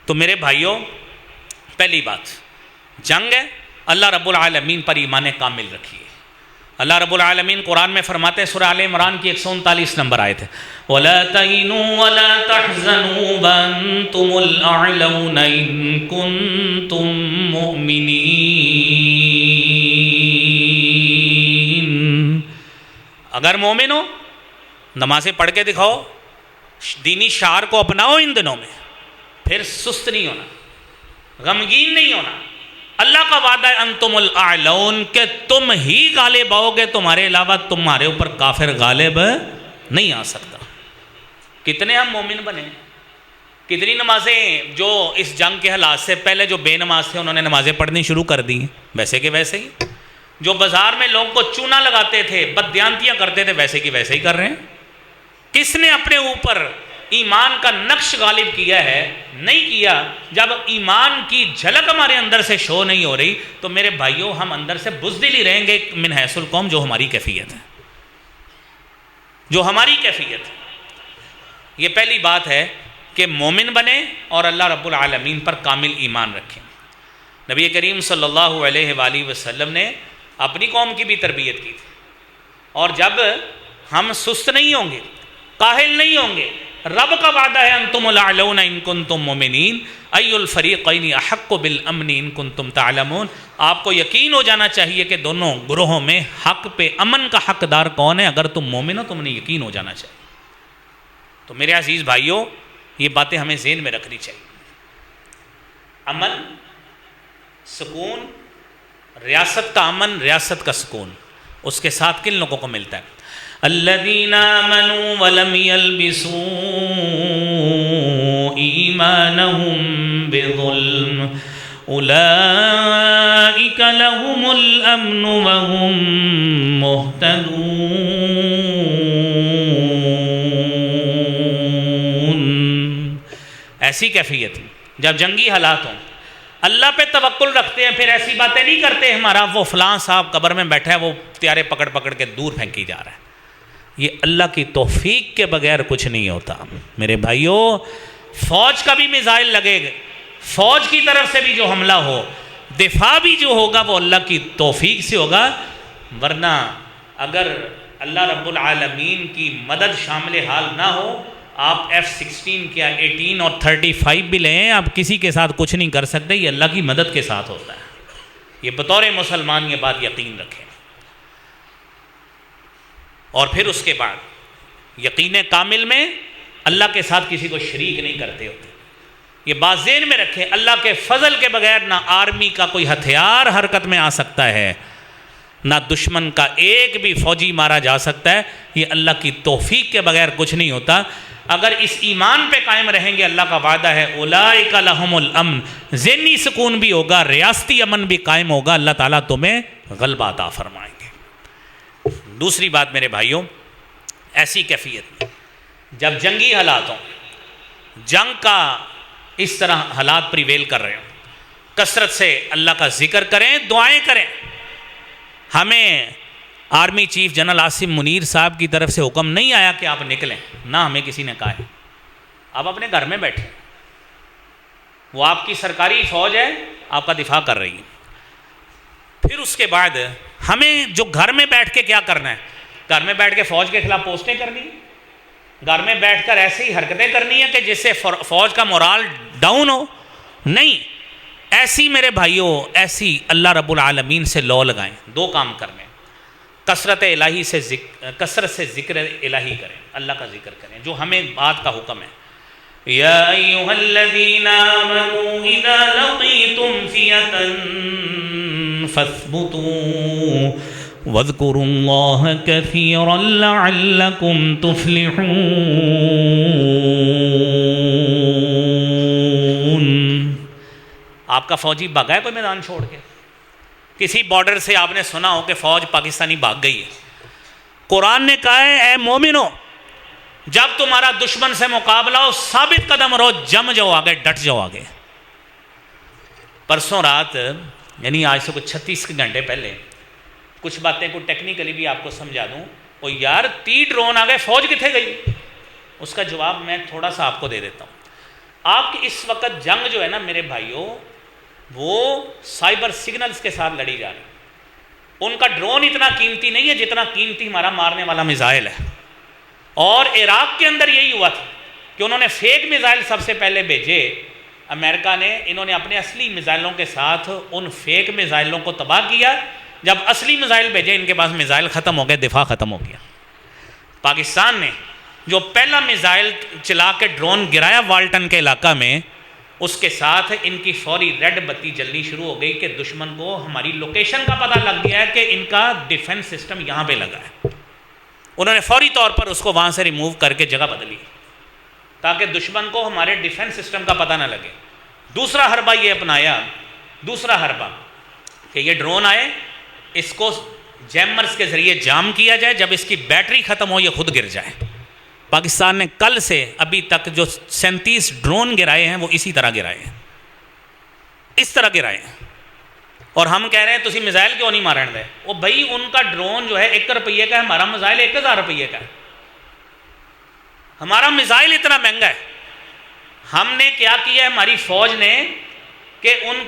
تو میرے بھائیوں, پہلی بات جنگ ہے, اللہ رب العالمین پر ایمان کامل رکھیے. اللہ رب العالمین قرآن میں فرماتے ہیں, سورہ آل عمران کی 139 نمبر آیت ہے, وَلَا تَهِنُوا وَلَا تَحْزَنُوا وَأَنْتُمُ الْأَعْلَوْنَ إِن كُنتُم مُؤْمِنِينَ. اگر مومن ہو نمازیں پڑھ کے دکھاؤ, دینی شعار کو اپناؤ ان دنوں میں, پھر سست نہیں ہونا, غمگین نہیں ہونا. اللہ کا وعدہ ہے انتم الاعلون, کہ تم ہی غالب آؤ گے, تمہارے علاوہ تمہارے اوپر کافر غالب نہیں آ سکتا. کتنے ہم مومن بنے, کتنی نمازیں جو اس جنگ کے حالات سے پہلے جو بے نماز تھے انہوں نے نمازیں پڑھنی شروع کر دی, ویسے کہ ویسے ہی. جو بازار میں لوگوں کو چونا لگاتے تھے, بددیانتیاں کرتے تھے, ویسے کہ ویسے ہی کر رہے ہیں. کس نے اپنے اوپر ایمان کا نقش غالب کیا ہے؟ نہیں کیا. جب ایمان کی جھلک ہمارے اندر سے شو نہیں ہو رہی تو میرے بھائیوں ہم اندر سے بزدل ہی رہیں گے من حیث القوم, جو ہماری کیفیت ہے, جو ہماری کیفیت ہے. یہ پہلی بات ہے کہ مومن بنے اور اللہ رب العالمین پر کامل ایمان رکھیں. نبی کریم صلی اللہ علیہ وآلہ وسلم نے اپنی قوم کی بھی تربیت کی تھی. اور جب ہم سست نہیں ہوں گے, کاہل نہیں ہوں گے, رب کا وعدہ ہے انتم الاعلون ان کنتم مومنین ای الفریقین احق بالامن ان کنتم تعلمون. آپ کو یقین ہو جانا چاہیے کہ دونوں گروہوں میں حق پہ, امن کا حقدار کون ہے. اگر تم مومن ہو تم نے یقین ہو جانا چاہیے. تو میرے عزیز بھائیوں, یہ باتیں ہمیں ذہن میں رکھنی چاہیے. امن, سکون, ریاست کا امن, ریاست کا سکون, اس کے ساتھ کن لوگوں کو ملتا ہے؟ الذین آمنوا ولم یلبسوا ایمانہم بظلم اولئک لہم الامن وہم مہتدون. ایسی کیفیت جب جنگی حالات ہوں, اللہ پہ توکل رکھتے ہیں, پھر ایسی باتیں نہیں کرتے ہمارا وہ فلاں صاحب قبر میں بیٹھا ہے, وہ طیارے پکڑ پکڑ کے دور پھینکی جا رہا ہے. یہ اللہ کی توفیق کے بغیر کچھ نہیں ہوتا. میرے بھائیوں, فوج کا بھی میزائل لگے گا, فوج کی طرف سے بھی جو حملہ ہو, دفاع بھی جو ہوگا وہ اللہ کی توفیق سے ہوگا. ورنہ اگر اللہ رب العالمین کی مدد شامل حال نہ ہو, آپ F-16 کیا 18 اور 35 بھی لیں, آپ کسی کے ساتھ کچھ نہیں کر سکتے. یہ اللہ کی مدد کے ساتھ ہوتا ہے. یہ بطور مسلمان یہ بات یقین رکھیں. اور پھر اس کے بعد یقین کامل میں اللہ کے ساتھ کسی کو شریک نہیں کرتے ہوتے. یہ بات ذہن میں رکھیں, اللہ کے فضل کے بغیر نہ آرمی کا کوئی ہتھیار حرکت میں آ سکتا ہے, نہ دشمن کا ایک بھی فوجی مارا جا سکتا ہے. یہ اللہ کی توفیق کے بغیر کچھ نہیں ہوتا. اگر اس ایمان پہ قائم رہیں گے, اللہ کا وعدہ ہے اولئک لہم الامن, ذہنی سکون بھی ہوگا, ریاستی امن بھی قائم ہوگا, اللہ تعالیٰ تمہیں غلبہ عطا فرمائیں گے. دوسری بات میرے بھائیوں, ایسی کیفیت میں جب جنگی حالات ہوں, جنگ کا اس طرح حالات پریویل کر رہے ہوں, کثرت سے اللہ کا ذکر کریں, دعائیں کریں. ہمیں army chief general Asim Munir صاحب کی طرف سے حکم نہیں آیا کہ آپ نکلیں, نہ ہمیں کسی نے کہا ہے. آپ اپنے گھر میں بیٹھیں, وہ آپ کی سرکاری فوج ہے، آپ کا دفاع کر رہی ہے۔ پھر اس کے بعد ہمیں جو گھر میں بیٹھ کے کیا کرنا ہے، گھر میں بیٹھ کے فوج کے خلاف پوسٹیں کرنی، گھر میں بیٹھ کر ایسی حرکتیں کرنی ہیں کہ جس سے فوج کا مورال ڈاؤن ہو؟ نہیں، ایسی میرے بھائیوں، ایسی اللہ رب العالمین سے لو لگائیں۔ دو کام کرنے، کثرت سے ذکر الہی کریں، اللہ کا ذکر کریں جو ہمیں بات کا حکم ہے۔ یا ایھا الذین آمنوا اذا لقیتم فئۃ فاثبتوا واذکروا اللہ کثیرا لعلکم تفلحون۔ آپ کا فوجی بھاگا ہے کوئی میدان چھوڑ کے؟ کسی بارڈر سے آپ نے سنا ہو کہ فوج پاکستانی بھاگ گئی ہے؟ قرآن نے کہا ہے اے مومنو، جب تمہارا دشمن سے مقابلہ ہو ثابت قدم رہو، جم جاؤ آگے، ڈٹ جاؤ آگے۔ پرسوں رات، یعنی آج سے کچھ 36 گھنٹے پہلے، کچھ باتیں کو ٹیکنیکلی بھی آپ کو سمجھا دوں۔ وہ یار 3 ڈرون آ گئے، فوج کتنے گئی؟ اس کا جواب میں تھوڑا سا آپ کو دے دیتا ہوں۔ آپ کی اس وقت جنگ جو ہے نا میرے بھائیوں، وہ سائبر سگنلز کے ساتھ لڑی جا رہی ہے۔ ان کا ڈرون اتنا قیمتی نہیں ہے جتنا قیمتی ہمارا مارنے والا میزائل ہے۔ اور عراق کے اندر یہی ہوا تھا کہ انہوں نے فیک میزائل سب سے پہلے بھیجے، امریکہ نے، انہوں نے اپنے اصلی میزائلوں کے ساتھ ان فیک میزائلوں کو تباہ کیا۔ جب اصلی میزائل بھیجے، ان کے پاس میزائل ختم ہو گئے، دفاع ختم ہو گیا۔ پاکستان نے جو پہلا میزائل چلا کے ڈرون گرایا والٹن کے علاقہ میں، اس کے ساتھ ان کی فوری ریڈ بتی جلنی شروع ہو گئی کہ دشمن کو ہماری لوکیشن کا پتہ لگ گیا ہے کہ ان کا ڈیفنس سسٹم یہاں پہ لگا ہے۔ انہوں نے فوری طور پر اس کو وہاں سے ریموو کر کے جگہ بدلی تاکہ دشمن کو ہمارے ڈیفنس سسٹم کا پتہ نہ لگے۔ دوسرا حربہ یہ اپنایا، دوسرا حربہ کہ یہ ڈرون آئے، اس کو جیمرز کے ذریعے جام کیا جائے، جب اس کی بیٹری ختم ہو یہ خود گر جائے۔ پاکستان نے کل سے ابھی تک جو 37 ڈرون گرائے ہیں وہ اسی طرح گرائے ہیں، اس طرح گرائے ہیں۔ اور ہم کہہ رہے ہیں تسی میزائل کیوں نہیں مارن دے؟ وہ بھائی ان کا ڈرون جو ہے 1 روپیے کا ہے، ہمارا میزائل 1000 روپیے کا ہے۔ ہمارا میزائل اتنا مہنگا ہے۔ ہم نے کیا کیا ہے ہماری فوج نے کہ ان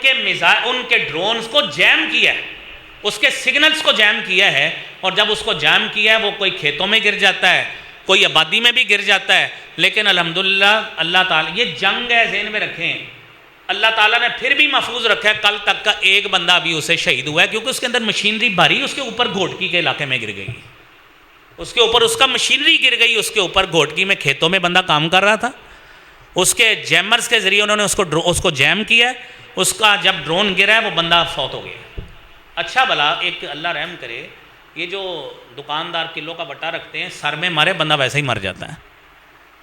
کے ڈرونز کو جیم کیا ہے، اس کے سگنلز کو جیم کیا ہے، اور جب اس کو جیم کیا ہے وہ کوئی کھیتوں میں گر جاتا ہے، کوئی آبادی میں بھی گر جاتا ہے، لیکن الحمدللہ اللہ تعالیٰ، یہ جنگ ہے ذہن میں رکھیں، اللہ تعالیٰ نے پھر بھی محفوظ رکھا ہے۔ کل تک کا ایک بندہ بھی اسے شہید ہوا ہے کیونکہ اس کے اندر مشینری بھاری، اس کے اوپر گھوٹکی کے علاقے میں گر گئی، اس کے اوپر اس کا مشینری گر گئی، اس کے اوپر گھوٹکی میں کھیتوں میں بندہ کام کر رہا تھا، اس کے جیمرز کے ذریعے انہوں نے اس کو جیم کیا، اس کا جب ڈرون گرا ہے وہ بندہ فوت ہو گیا۔ اچھا بھلا ایک اللہ رحم کرے، یہ جو دکاندار کلو کا بٹا رکھتے ہیں، سر میں مارے بندہ ویسے ہی مر جاتا ہے،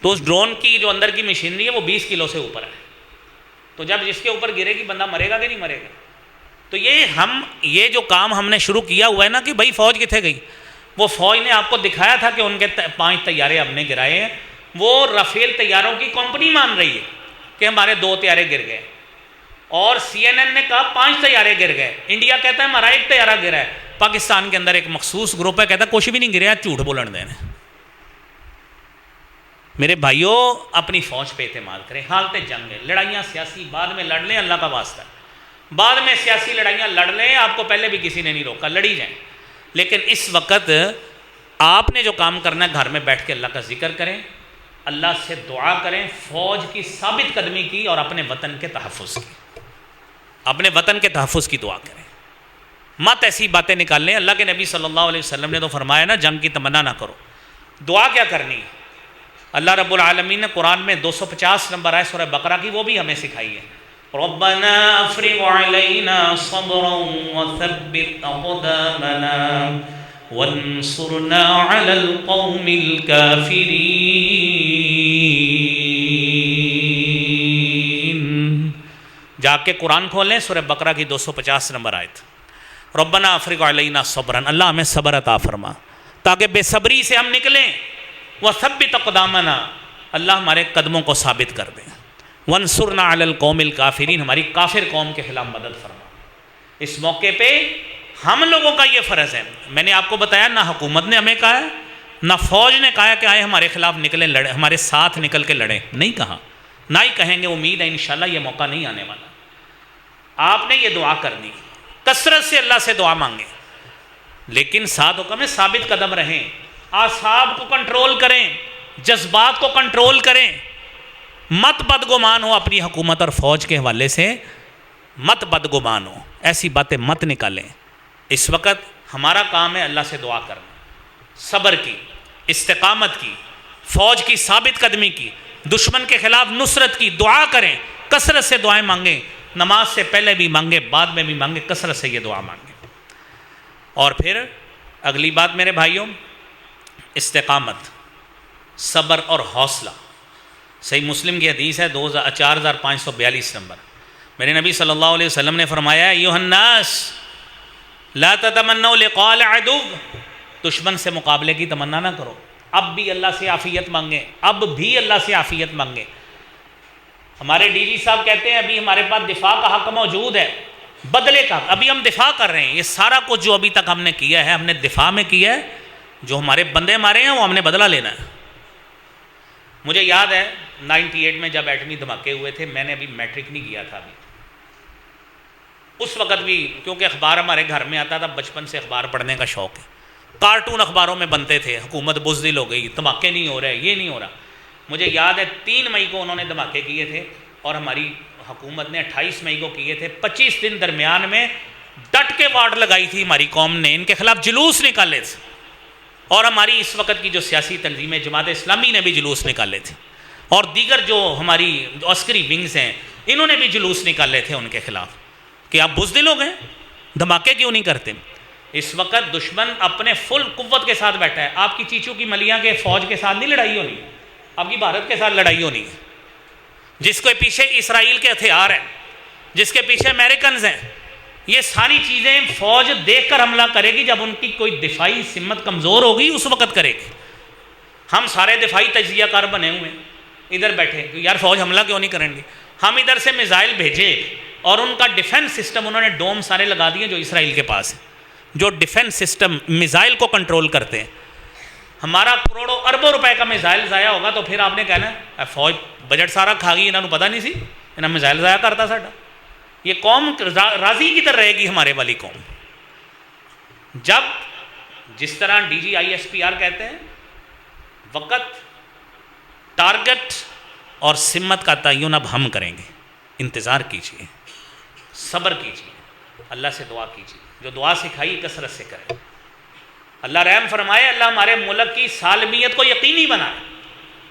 تو اس ڈرون کی جو اندر کی مشینری ہے وہ 20 کلو سے اوپر ہے، تو جب جس کے اوپر گرے گی بندہ مرے گا کہ نہیں مرے گا؟ تو یہ جو کام ہم نے شروع کیا ہوا ہے نا کہ بھائی فوج کتنے گئی، وہ فوج نے آپ کو دکھایا تھا کہ ان کے 5 طیارے ہم نے گرائے ہیں، وہ رافیل طیاروں کی کمپنی مان رہی ہے کہ ہمارے 2 طیارے گر گئے، اور CNN نے کہا 5 طیارے گر گئے، انڈیا کہتا ہے ہمارا 1 طیارہ گرا ہے، پاکستان کے اندر ایک مخصوص گروپ ہے کہتا ہے کچھ بھی نہیں گریا، جھوٹ بولن دینا۔ میرے بھائیوں اپنی فوج پہ اعتماد کریں، حالت جنگ ہے، لڑائیاں سیاسی بعد میں لڑ لیں، اللہ کا واسطہ ہے، بعد میں سیاسی لڑائیاں لڑ لیں، آپ کو پہلے بھی کسی نے نہیں روکا، لڑی جائیں، لیکن اس وقت آپ نے جو کام کرنا ہے گھر میں بیٹھ کے اللہ کا ذکر کریں، اللہ سے دعا کریں، فوج کی ثابت قدمی کی اور اپنے وطن کے تحفظ کی، اپنے وطن کے تحفظ کی دعا کریں، مت ایسی باتیں نکال لیں۔ اللہ کے نبی صلی اللہ علیہ وسلم نے تو فرمایا نا جنگ کی تمنا نہ کرو، دعا کیا کرنی ہے؟ اللہ رب العالمین نے قرآن میں 250 نمبر آئے سورہ بقرہ کی، وہ بھی ہمیں سکھائی ہے، ربنا افرغ علینا صبرا وثبت اقدامنا وانصرنا علی القوم الکافرین۔ جا کے قرآن کھولیں، سورہ بقرہ کی 250 نمبر آیت، ربنا افرغ علینا صبرا، اللہ ہمیں صبر عطا فرما تاکہ بے صبری سے ہم نکلیں، وثبت اقدامنا، اللہ ہمارے قدموں کو ثابت کر دیں، وانصرنا علی القوم الکافرین، ہماری کافر قوم کے خلاف مدد فرما۔ اس موقع پہ ہم لوگوں کا یہ فرض ہے، میں نے آپ کو بتایا نہ حکومت نے ہمیں کہا ہے، نہ فوج نے کہا ہے کہ آئے ہمارے خلاف نکلیں لڑیں، ہمارے ساتھ نکل کے لڑیں، نہیں کہا، نہ ہی کہیں گے امید ہے انشاءاللہ یہ موقع نہیں آنے والا. آپ نے یہ دعا کرنی، کثرت سے اللہ سے دعا مانگیں، لیکن ساتھ حکم ہے ثابت قدم رہیں، اعصاب کو کنٹرول کریں، جذبات کو کنٹرول کریں، مت بدگمان ہو اپنی حکومت اور فوج کے حوالے سے، مت بدگمان ہو، ایسی باتیں مت نکالیں. اس وقت ہمارا کام ہے اللہ سے دعا کرنا، صبر کی، استقامت کی، فوج کی ثابت قدمی کی، دشمن کے خلاف نصرت کی. دعا کریں، کثرت سے دعائیں مانگیں، نماز سے پہلے بھی مانگیں، بعد میں بھی مانگیں، کثرت سے یہ دعا مانگیں. اور پھر اگلی بات میرے بھائیوں، استقامت، صبر اور حوصلہ. صحیح مسلم کی حدیث ہے 4542 نمبر. میرے نبی صلی اللہ علیہ وسلم نے فرمایا ایھا الناس لا تتمنوا لقاء العدو، دشمن سے مقابلے کی تمنا نہ کرو. اب بھی اللہ سے عافیت مانگیں، اب بھی اللہ سے عافیت مانگیں. ہمارے ڈی جی صاحب کہتے ہیں ابھی ہمارے پاس دفاع کا حق موجود ہے، بدلے کا، ابھی ہم دفاع کر رہے ہیں. یہ سارا کچھ جو ابھی تک ہم نے کیا ہے ہم نے دفاع میں کیا ہے، جو ہمارے بندے مارے ہیں وہ ہم نے بدلہ لینا ہے. مجھے یاد ہے 98 میں جب ایٹمی دھماکے ہوئے تھے، میں نے ابھی میٹرک نہیں کیا تھا. ابھی اس وقت بھی کیونکہ اخبار ہمارے گھر میں آتا تھا، بچپن سے اخبار پڑھنے کا شوق ہے، کارٹون اخباروں میں بنتے تھے، حکومت بزدل ہو گئی، دھماکے نہیں ہو رہے، یہ نہیں ہو رہا. مجھے یاد ہے 3 مئی کو انہوں نے دھماکے کیے تھے اور ہماری حکومت نے 28 مئی کو کیے تھے. 25 دن درمیان میں ڈٹ کے واٹ لگائی تھی ہماری قوم نے، ان کے خلاف جلوس نکالے تھے. اور ہماری اس وقت کی جو سیاسی تنظیمیں، جماعت اسلامی نے بھی جلوس نکالے تھے، اور دیگر جو ہماری عسکری ونگز ہیں انہوں نے بھی جلوس نکالے تھے ان کے خلاف کہ آپ بزدل ہو گئے، دھماکے کیوں نہیں کرتے. اس وقت دشمن اپنے فل قوت کے ساتھ بیٹھا ہے. آپ کی چیچو کی ملیاں کے فوج کے ساتھ نہیں لڑائی ہونی، آپ کی بھارت کے ساتھ لڑائی ہونی ہے. جس کے پیچھے اسرائیل کے ہتھیار ہیں، جس کے پیچھے امریکنز ہیں، یہ ساری چیزیں فوج دیکھ کر حملہ کرے گی. جب ان کی کوئی دفاعی سمت کمزور ہوگی اس وقت کرے گی. ہم سارے دفاعی تجزیہ کار بنے ہوئے ہیں ادھر بیٹھے، یار فوج حملہ کیوں نہیں کریں گے. ہم ادھر سے میزائل بھیجے اور ان کا ڈیفنس سسٹم انہوں نے ڈوم سارے لگا دیے جو اسرائیل کے پاس ہے، جو ڈیفنس سسٹم میزائل کو کنٹرول کرتے ہیں. ہمارا کروڑوں اربوں روپے کا میزائل ضائع ہوگا تو پھر آپ نے کہنا ہے فوج بجٹ سارا کھا گئی، انہوں نے پتہ نہیں سی انہوں میزائل ضائع کرتا ساڈا. یہ قوم راضی کدھر رہے گی ہمارے والی قوم. جب جس طرح ڈی جی ISPR کہتے ہیں وقت، ٹارگٹ اور سمت کا تعین اب ہم کریں گے. انتظار کیجیے، صبر کیجیے، اللہ سے دعا کیجیے، جو دعا سکھائی کثرت سے کریں. اللہ رحم فرمائے، اللہ ہمارے ملک کی سالمیت کو یقینی بنائے.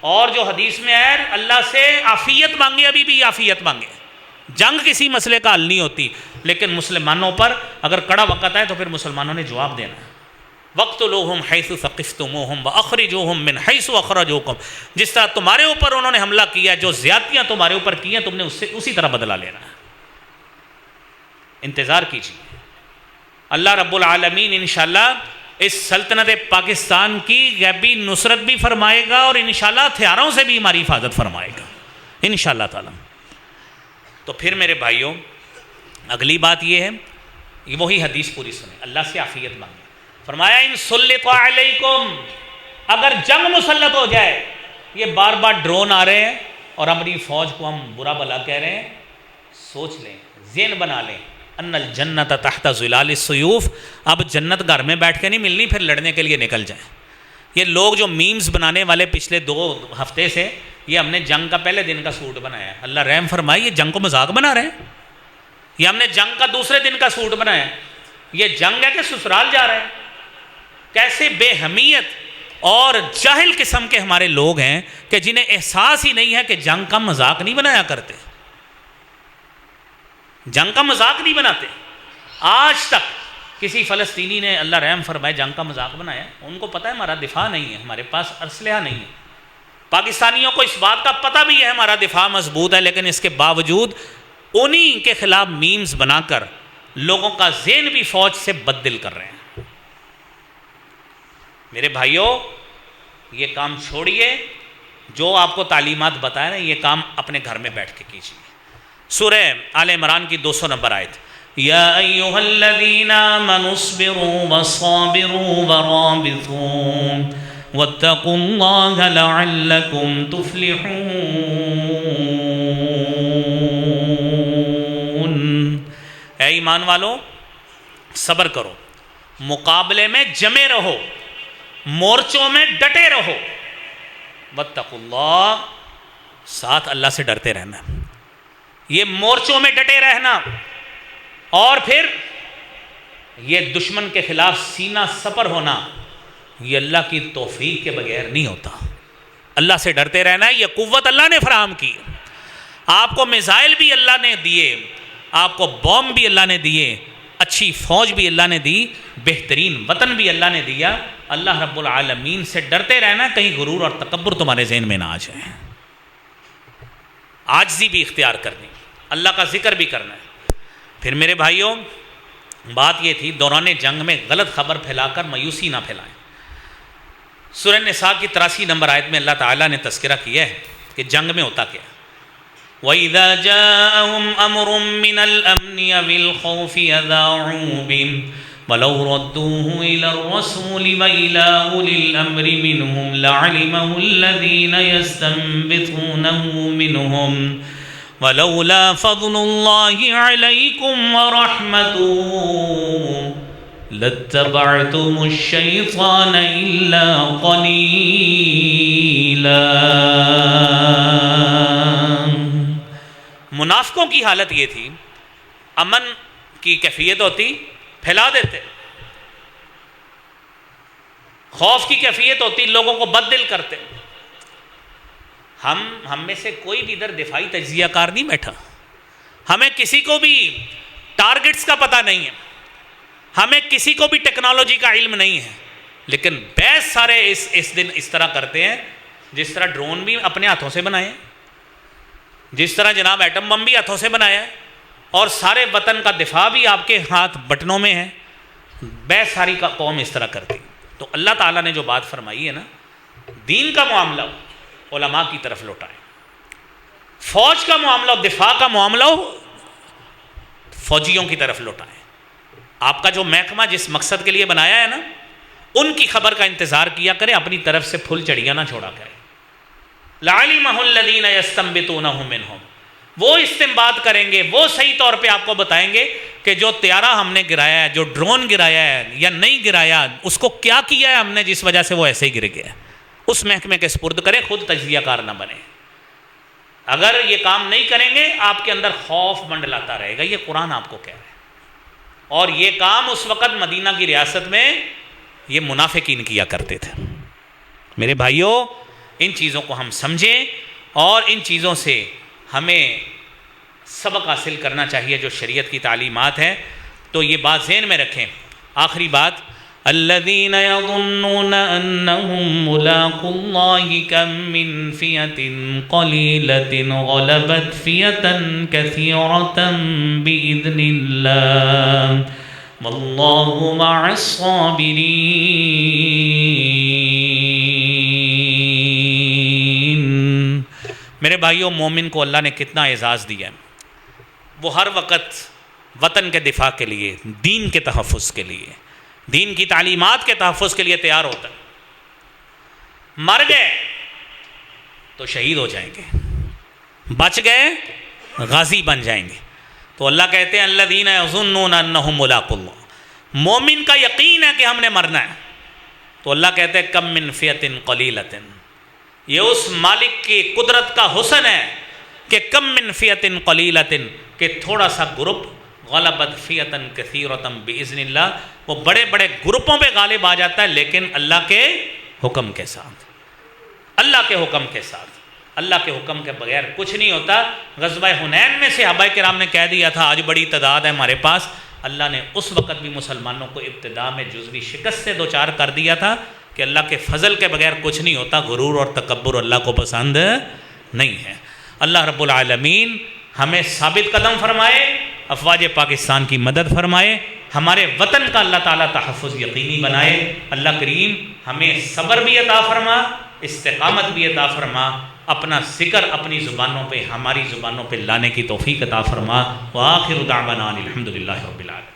اور جو حدیث میں ہے اللہ سے عافیت مانگے، ابھی بھی عافیت مانگے. جنگ کسی مسئلے کا حل نہیں ہوتی، لیکن مسلمانوں پر اگر کڑا وقت ہے تو پھر مسلمانوں نے جواب دینا ہے. وَاقْتُلُوهُمْ حَيْثُ ثَقِفْتُمُوهُمْ وَأَخْرِجُوهُمْ مِنْ حَيْثُ أَخْرَجُوكُمْ. جس طرح تمہارے اوپر انہوں نے حملہ کیا، جو زیادتیاں تمہارے اوپر کی ہیں تم نے اسی طرح بدلہ لینا ہے. انتظار کیجیے، اللہ رب العالمین انشاءاللہ اس سلطنت پاکستان کی غیبی نصرت بھی فرمائے گا اور انشاءاللہ ہتھیاروں سے بھی ہماری حفاظت فرمائے گا انشاءاللہ تعالی. تو پھر میرے بھائیوں اگلی بات یہ ہے، وہی حدیث پوری سنیں، اللہ سے عافیت مانگیں. فرمایا ان سلط علیکم، اگر جنگ مسلط ہو جائے، یہ بار بار ڈرون آ رہے ہیں اور ہماری فوج کو ہم برا بھلا کہہ رہے ہیں، سوچ لیں، ذہن بنا لیں ان الجنت تحت ظلال السیوف. اب جنت گھر میں بیٹھ کے نہیں ملنی، پھر لڑنے کے لیے نکل جائیں. یہ لوگ جو میمز بنانے والے پچھلے 2 ہفتے سے، یہ ہم نے جنگ کا پہلے دن کا سوٹ بنایا ہے. اللہ رحم فرمائے، یہ جنگ کو مذاق بنا رہے ہیں. یہ ہم نے جنگ کا دوسرے دن کا سوٹ بنایا ہے. یہ جنگ ہے کہ سسرال جا رہے ہیں. کیسے بے حمیت اور جاہل قسم کے ہمارے لوگ ہیں کہ جنہیں احساس ہی نہیں ہے کہ جنگ کا مذاق نہیں بنایا کرتے، جنگ کا مذاق نہیں بناتے. آج تک کسی فلسطینی نے اللہ رحم فرمائے جنگ کا مذاق بنایا؟ ان کو پتہ ہے ہمارا دفاع نہیں ہے، ہمارے پاس اسلحہ نہیں ہے. پاکستانیوں کو اس بات کا پتہ بھی ہے ہمارا دفاع مضبوط ہے، لیکن اس کے باوجود انہی کے خلاف میمز بنا کر لوگوں کا ذہن بھی فوج سے بددل کر رہے ہیں. میرے بھائیوں یہ کام چھوڑیے، جو آپ کو تعلیمات بتائے نا یہ کام اپنے گھر میں بیٹھ کے کیجیے. سورہ آل عمران کی 200 نمبر آیت، یا ایھا الذین آمنوا اصبروا وصابروا ورابطوا واتقوا اللہ لعلکم تفلحون. ایمان والوں صبر کرو، مقابلے میں جمے رہو، مورچوں میں ڈٹے رہو، واتقوا اللہ، ساتھ اللہ سے ڈرتے رہنا، یہ مورچوں میں ڈٹے رہنا، اور پھر یہ دشمن کے خلاف سینہ سپر ہونا، یہ اللہ کی توفیق کے بغیر نہیں ہوتا۔ اللہ سے ڈرتے رہنا، یہ قوت اللہ نے فراہم کی، آپ کو میزائل بھی اللہ نے دیے، آپ کو بوم بھی اللہ نے دیے، اچھی فوج بھی اللہ نے دی، بہترین وطن بھی اللہ نے دیا۔ اللہ رب العالمین سے ڈرتے رہنا، کہیں غرور اور تکبر تمہارے ذہن میں نہ آ جائے، عاجزی بھی اختیار کرنی، اللہ کا ذکر بھی کرنا ہے۔ پھر میرے بھائیوں، بات یہ تھی دوران جنگ میں غلط خبر پھیلا کر مایوسی نہ پھیلائیں۔ سورہ نساء کی 83 نمبر آیت میں اللہ تعالیٰ نے تذکرہ کیا ہے کہ جنگ میں ہوتا کیا ہے۔ وَإِذَا جَاءَهُمْ أَمْرٌ مِّنَ الْأَمْنِ أَوِ الْخَوْفِ أَذَاعُوا بِهِ وَلَوْ رَدُّوهُ إِلَى الرَّسُولِ وَإِلَى أُولِي الْأَمْرِ مِنْهُمْ لَعَلِمَهُ الَّذِينَ يَسْتَنبِطُونَهُ مِنْهُمْ وَلَوْلَا فَضْلُ اللَّهِ عَلَيْكُمْ وَرَحْمَتُهُ لَاتَّبَعْتُمُ الشَّيْطَانَ إِلَّا قَلِيلًا۔ منافقوں کی حالت یہ تھی، امن کی کیفیت ہوتی پھیلا دیتے، خوف کی کیفیت ہوتی لوگوں کو بد دل کرتے۔ ہم میں سے کوئی بھی ادھر دفاعی تجزیہ کار نہیں بیٹھا، ہمیں کسی کو بھی ٹارگٹس کا پتہ نہیں ہے، ہمیں کسی کو بھی ٹیکنالوجی کا علم نہیں ہے، لیکن بیس سارے اس دن اس طرح کرتے ہیں جس طرح ڈرون بھی اپنے ہاتھوں سے بنائے ہیں، جس طرح جناب ایٹم بم بھی ہاتھوں سے بنایا ہے، اور سارے وطن کا دفاع بھی آپ کے ہاتھ بٹنوں میں ہے۔ بیس ساری کا قوم اس طرح کرتی۔ تو اللہ تعالیٰ نے جو بات فرمائی ہے نا، دین کا معاملہ علماء کی طرف لوٹائیں، فوج کا معاملہ دفاع کا معاملہ فوجیوں کی طرف لوٹائیں۔ آپ کا جو محکمہ جس مقصد کے لیے بنایا ہے نا، ان کی خبر کا انتظار کیا کریں، اپنی طرف سے پھل چڑیاں نہ چھوڑا کریں۔ لَعَلِمَهُ الَّذِينَ يَسْتَنبِطُونَهُ مِنْهُمْ، وہ استنباط کریں گے، وہ صحیح طور پہ آپ کو بتائیں گے کہ جو طیارہ ہم نے گرایا ہے، جو ڈرون گرایا ہے یا نہیں گرایا، اس کو کیا کیا ہے ہم نے جس وجہ سے وہ ایسے ہی گر گیا۔ اس محکمے کے سپرد کریں، خود تجزیہ کار نہ بنے۔ اگر یہ کام نہیں کریں گے آپ کے اندر خوف منڈلاتا رہے گا، یہ قرآن آپ کو کہہ رہا ہے۔ اور یہ کام اس وقت مدینہ کی ریاست میں یہ منافقین کیا کرتے تھے۔ میرے بھائیوں، ان چیزوں کو ہم سمجھیں اور ان چیزوں سے ہمیں سبق حاصل کرنا چاہیے جو شریعت کی تعلیمات ہیں۔ تو یہ بات ذہن میں رکھیں۔ آخری بات، الذین یظنون انہم ملاقو اللہ کم من فیۃ قلیلۃ غلبت فیۃ کثیرۃ بإذن اللہ واللہ مع الصابرین۔ میرے بھائیوں، مومن کو اللہ نے کتنا اعزاز دیا ہے، وہ ہر وقت وطن کے دفاع کے لیے، دین کے تحفظ کے لیے، دین کی تعلیمات کے تحفظ کے لیے تیار ہوتا ہے۔ مر گئے تو شہید ہو جائیں گے، بچ گئے غازی بن جائیں گے۔ تو اللہ کہتے ہیں الذین یظنون انہم ملاقو اللہ، مومن کا یقین ہے کہ ہم نے مرنا ہے۔ تو اللہ کہتے ہیں کم من فیۃ قلیلۃ، یہ اس مالک کی قدرت کا حسن ہے کہ کم من فیۃ قلیلۃ، کہ تھوڑا سا گروپ غلبت فیۃ کثیرۃ باذن اللہ، وہ بڑے بڑے گروپوں پہ غالب آ جاتا ہے، لیکن اللہ کے حکم کے ساتھ، اللہ کے حکم کے ساتھ، اللہ کے حکم کے بغیر کچھ نہیں ہوتا۔ غزوہ حنین میں صحابہ کرام نے کہہ دیا تھا آج بڑی تعداد ہے ہمارے پاس، اللہ نے اس وقت بھی مسلمانوں کو ابتدا میں جزوی شکست سے دوچار کر دیا تھا کہ اللہ کے فضل کے بغیر کچھ نہیں ہوتا، غرور اور تکبر اللہ کو پسند نہیں ہے۔ اللہ رب العالمین ہمیں ثابت قدم فرمائے، افواج پاکستان کی مدد فرمائے، ہمارے وطن کا اللہ تعالیٰ تحفظ یقینی بنائے۔ اللہ کریم ہمیں صبر بھی عطا فرما، استقامت بھی عطا فرما، اپنا ذکر اپنی زبانوں پہ، ہماری زبانوں پہ لانے کی توفیق عطا فرما۔ وآخر دعوانا الحمدللہ رب العالمین۔